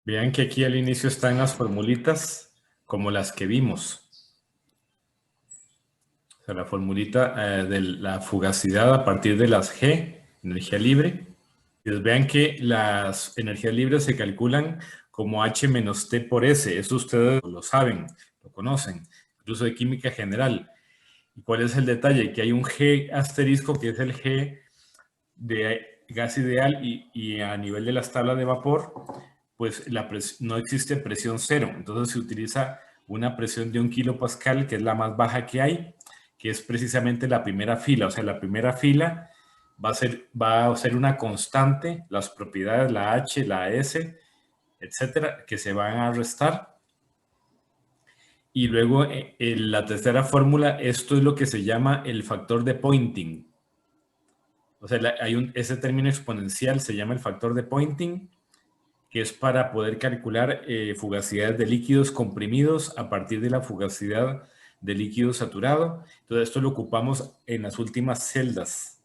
Vean que aquí al inicio están las formulitas como las que vimos. O sea, la formulita de la fugacidad a partir de las G, energía libre. Entonces, vean que las energías libres se calculan como H menos T por S. Eso ustedes lo saben, lo conocen, incluso de química general. ¿Y cuál es el detalle? Que hay un G asterisco, que es el G de gas ideal, y a nivel de las tablas de vapor, pues no existe presión cero. Entonces se utiliza una presión de 1 kilopascal, que es la más baja que hay, que es precisamente la primera fila. O sea, la primera fila va a ser una constante, las propiedades, la H, la S, etcétera, que se van a restar. Y luego en la tercera fórmula, esto es lo que se llama el factor de Poynting. O sea, ese término exponencial se llama el factor de Poynting, que es para poder calcular fugacidades de líquidos comprimidos a partir de la fugacidad de líquido saturado. Entonces, esto lo ocupamos en las últimas celdas.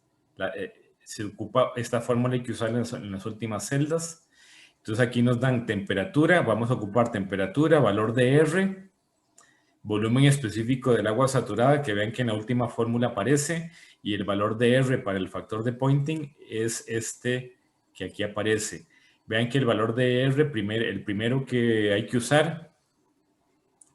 Se ocupa esta fórmula, hay que usarla en las últimas celdas. Entonces, aquí nos dan temperatura, vamos a ocupar temperatura, valor de R, volumen específico del agua saturada, que vean que en la última fórmula aparece, y el valor de R para el factor de Poynting es este que aquí aparece. Vean que el valor de R, el primero que hay que usar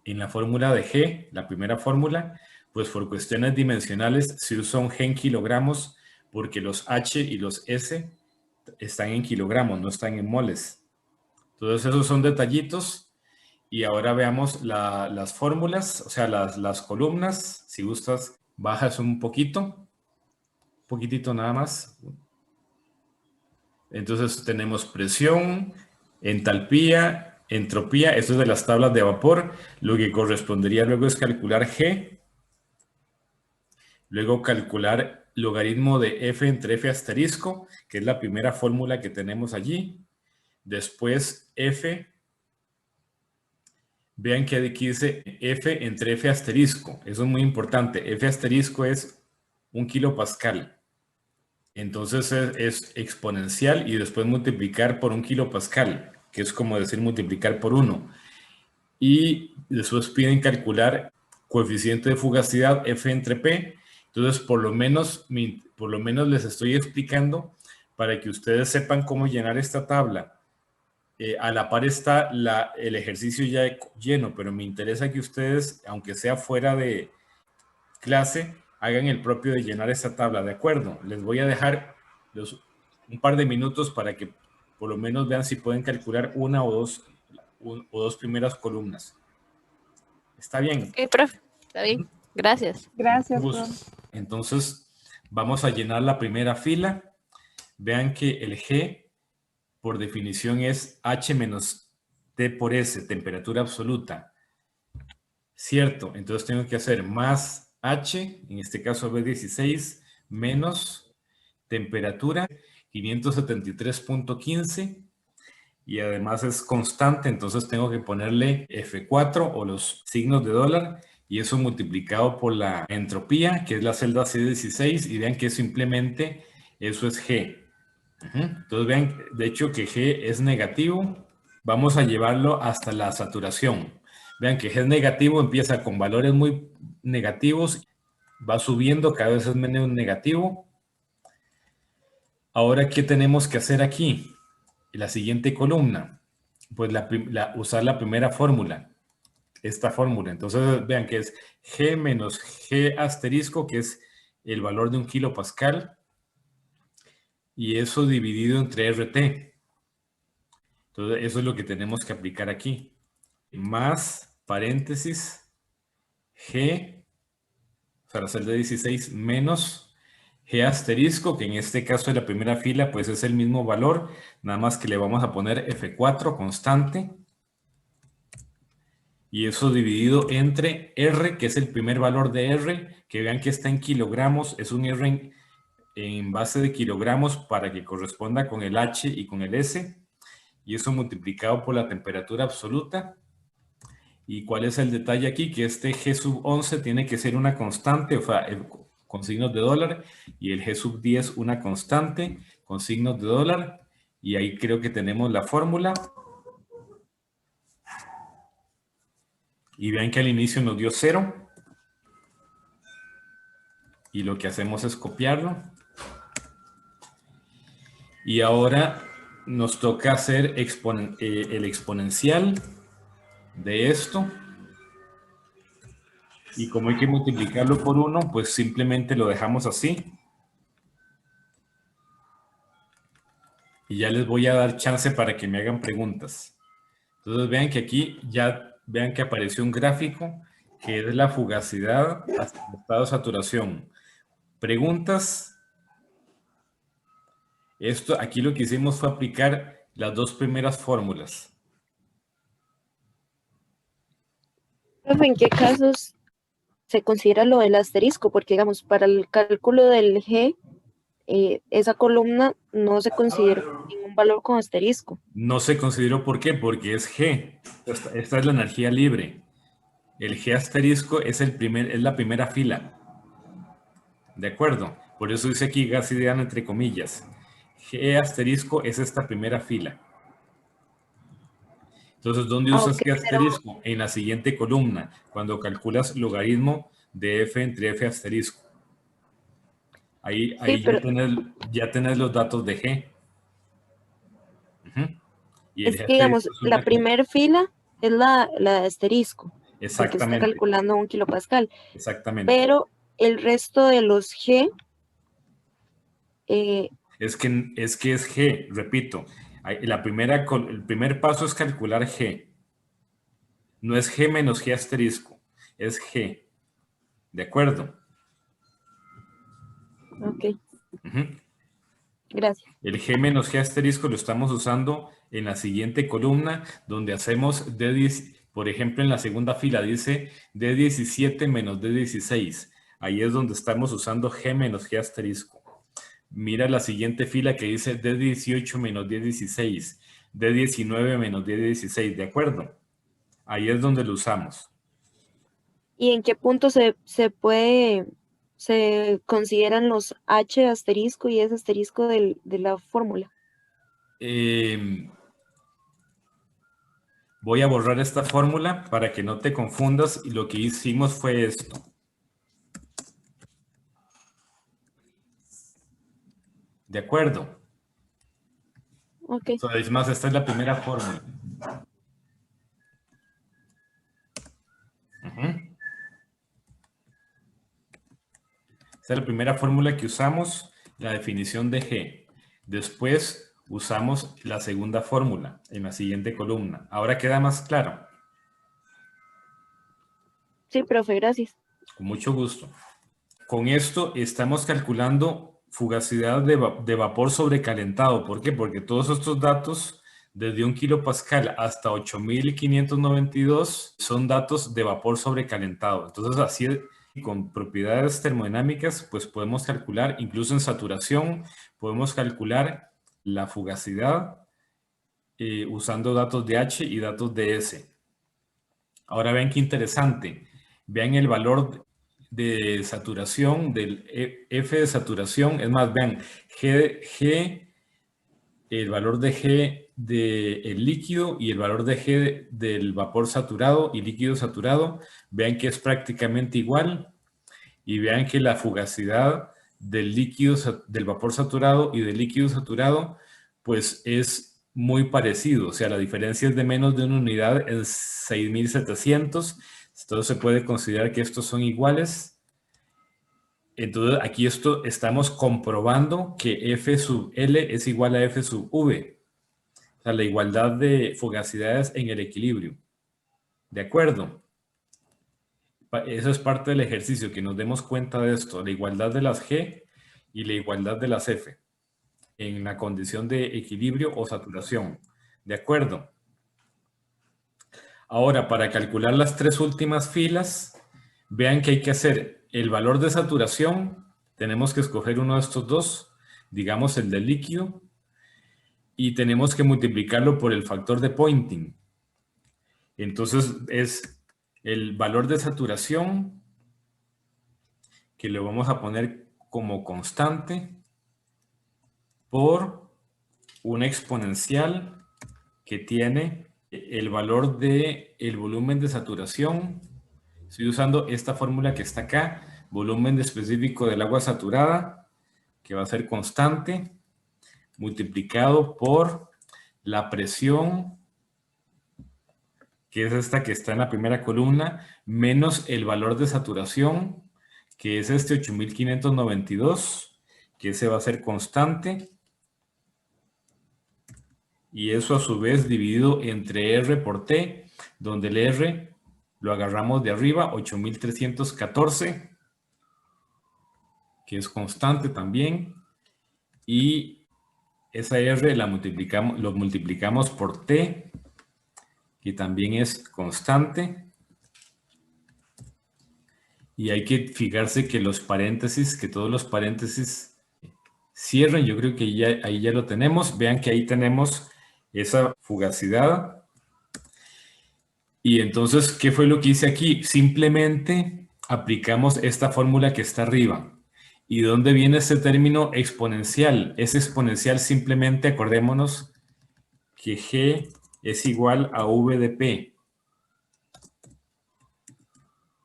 en la fórmula de G, la primera fórmula, pues por cuestiones dimensionales se usa un G en kilogramos, porque los H y los S están en kilogramos, no están en moles. Entonces esos son detallitos. Y ahora veamos las fórmulas, o sea, las columnas. Si gustas, bajas un poquitito nada más. Entonces tenemos presión, entalpía, entropía. Esto es de las tablas de vapor. Lo que correspondería luego es calcular G. Luego calcular logaritmo de F entre F asterisco, que es la primera fórmula que tenemos allí. Después F. Vean que aquí dice F entre F asterisco. Eso es muy importante. F asterisco es 1 kilopascal. Entonces es exponencial y después multiplicar por 1 kilopascal, que es como decir multiplicar por 1. Y después piden calcular coeficiente de fugacidad F entre P. Entonces, por lo menos les estoy explicando para que ustedes sepan cómo llenar esta tabla. A la par está el ejercicio ya lleno, pero me interesa que ustedes, aunque sea fuera de clase, hagan el propio de llenar esta tabla, ¿de acuerdo? Les voy a dejar un par de minutos para que por lo menos vean si pueden calcular una o dos primeras columnas. ¿Está bien? Ok, profe, está bien. Gracias. Gracias, profe. Entonces, vamos a llenar la primera fila. Vean que el G, por definición, es H menos T por S, temperatura absoluta. Cierto, entonces tengo que hacer más H, en este caso B16, menos temperatura 573.15, y además es constante, entonces tengo que ponerle F4 o los signos de dólar, y eso multiplicado por la entropía, que es la celda C16, y vean que simplemente eso es G. Entonces vean, de hecho, que G es negativo. Vamos a llevarlo hasta la saturación. Vean que G es negativo, empieza con valores muy negativos, va subiendo, cada vez es menos negativo. Ahora, ¿qué tenemos que hacer aquí? La siguiente columna, pues usar la primera fórmula, esta fórmula. Entonces vean que es G menos G asterisco, que es el valor de 1 kilopascal, y eso dividido entre RT. Entonces, eso es lo que tenemos que aplicar aquí. Más paréntesis G, o sea, la celda 16, menos G asterisco, que en este caso de la primera fila, pues es el mismo valor, nada más que le vamos a poner F4 constante. Y eso dividido entre R, que es el primer valor de R, que vean que está en kilogramos, es un R en base de kilogramos para que corresponda con el H y con el S. Y eso multiplicado por la temperatura absoluta. ¿Y cuál es el detalle aquí? Que este G sub 11 tiene que ser una constante, o sea, con signos de dólar, y el G sub 10 una constante con signos de dólar. Y ahí creo que tenemos la fórmula. Y vean que al inicio nos dio 0. Y lo que hacemos es copiarlo. Y ahora nos toca hacer el exponencial de esto. Y como hay que multiplicarlo por 1, pues simplemente lo dejamos así. Y ya les voy a dar chance para que me hagan preguntas. Entonces vean que aquí ya vean que apareció un gráfico que es la fugacidad hasta el estado de saturación. Preguntas. Esto, aquí lo que hicimos fue aplicar las dos primeras fórmulas. Profe, ¿en qué casos se considera lo del asterisco? Porque, digamos, para el cálculo del G, esa columna no se considera ningún valor con asterisco. No se consideró, ¿por qué? Porque es G. Esta es la energía libre. El G asterisco es la primera fila. ¿De acuerdo? Por eso dice aquí gas ideal entre comillas. G asterisco es esta primera fila. Entonces, ¿dónde usas G asterisco? En la siguiente columna, cuando calculas logaritmo de F entre F asterisco. Ahí ya tenés los datos de G. Y es que, digamos, la primera fila es la de asterisco. Exactamente. Porque está calculando 1 kilopascal. Exactamente. Pero el resto de los G... es que es G, repito. El primer paso es calcular G. No es G menos G asterisco. Es G. ¿De acuerdo? Ok. Gracias. El G menos G asterisco lo estamos usando en la siguiente columna, donde hacemos D10, por ejemplo, en la segunda fila dice D17 menos D16. Ahí es donde estamos usando G menos G asterisco. Mira la siguiente fila que dice D18 menos D16, D19 menos D16, ¿de acuerdo? Ahí es donde lo usamos. ¿Y en qué punto se consideran los H asterisco y S asterisco de la fórmula? Voy a borrar esta fórmula para que no te confundas y lo que hicimos fue esto. ¿De acuerdo? Ok. Es más, esta es la primera fórmula. Esta es la primera fórmula que usamos, la definición de G. Después usamos la segunda fórmula en la siguiente columna. ¿Ahora queda más claro? Sí, profe, gracias. Con mucho gusto. Con esto estamos calculando fugacidad de vapor sobrecalentado. ¿Por qué? Porque todos estos datos, desde 1 kilopascal hasta 8592, son datos de vapor sobrecalentado. Entonces, así con propiedades termodinámicas, pues podemos calcular, incluso en saturación, podemos calcular la fugacidad usando datos de H y datos de S. Ahora vean qué interesante. Vean el valor de saturación, del F de saturación. Es más, vean, el valor de G del líquido y el valor de G del vapor saturado y líquido saturado. Vean que es prácticamente igual. Y vean que la fugacidad del vapor saturado y del líquido saturado, pues es muy parecido. O sea, la diferencia es de menos de 1 unidad en 6700. Entonces se puede considerar que estos son iguales. Entonces aquí estamos comprobando que F sub L es igual a F sub V. O sea, la igualdad de fugacidades en el equilibrio. ¿De acuerdo? Eso es parte del ejercicio, que nos demos cuenta de esto, la igualdad de las G y la igualdad de las F en la condición de equilibrio o saturación. ¿De acuerdo? Ahora, para calcular las tres últimas filas, vean que hay que hacer el valor de saturación. Tenemos que escoger uno de estos dos, digamos el del líquido, y tenemos que multiplicarlo por el factor de Poynting. Entonces, es el valor de saturación, que lo vamos a poner como constante, por una exponencial que tiene el valor del volumen de saturación. Estoy usando esta fórmula que está acá, volumen específico del agua saturada, que va a ser constante, multiplicado por la presión, que es esta que está en la primera columna, menos el valor de saturación, que es este 8592, que ese va a ser constante. Y eso a su vez dividido entre R por T, donde el R lo agarramos de arriba, 8314, que es constante también. Y esa R lo multiplicamos por T, que también es constante. Y hay que fijarse que los paréntesis, que todos los paréntesis cierren. Yo creo que ahí ya lo tenemos. Vean que ahí tenemos esa fugacidad. Y entonces, ¿qué fue lo que hice aquí? Simplemente aplicamos esta fórmula que está arriba. ¿Y dónde viene este término exponencial? Es exponencial simplemente, acordémonos que G es igual a V de P.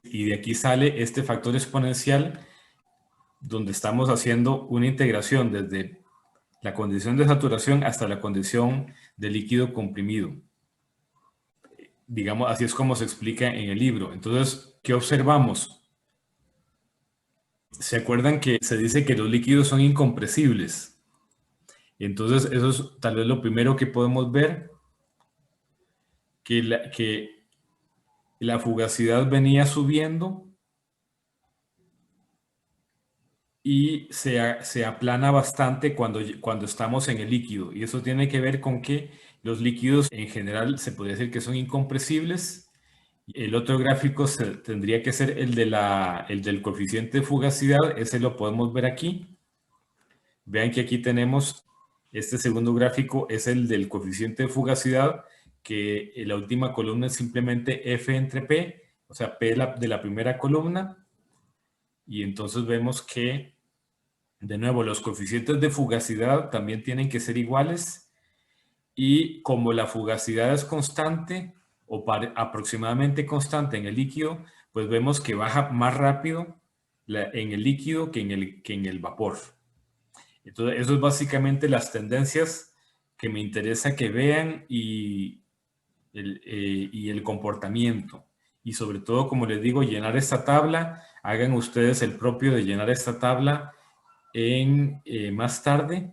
Y de aquí sale este factor exponencial donde estamos haciendo una integración desde la condición de saturación hasta la condición de líquido comprimido. Digamos, así es como se explica en el libro. Entonces, ¿qué observamos? ¿Se acuerdan que se dice que los líquidos son incompresibles? Entonces, eso es tal vez lo primero que podemos ver, que la fugacidad venía subiendo y se aplana bastante cuando estamos en el líquido. Y eso tiene que ver con que los líquidos en general se podría decir que son incompresibles. El otro gráfico tendría que ser el del coeficiente de fugacidad. Ese lo podemos ver aquí. Vean que aquí tenemos este segundo gráfico, es el del coeficiente de fugacidad, que en la última columna es simplemente F entre P, o sea, P de la primera columna. Y entonces vemos que, de nuevo, los coeficientes de fugacidad también tienen que ser iguales. Y como la fugacidad es constante, o aproximadamente constante en el líquido, pues vemos que baja más rápido en el líquido que en el vapor. Entonces, eso es básicamente las tendencias que me interesa que vean y el comportamiento. Y sobre todo, como les digo, llenar esta tabla. Hagan ustedes el propio de llenar esta tabla más tarde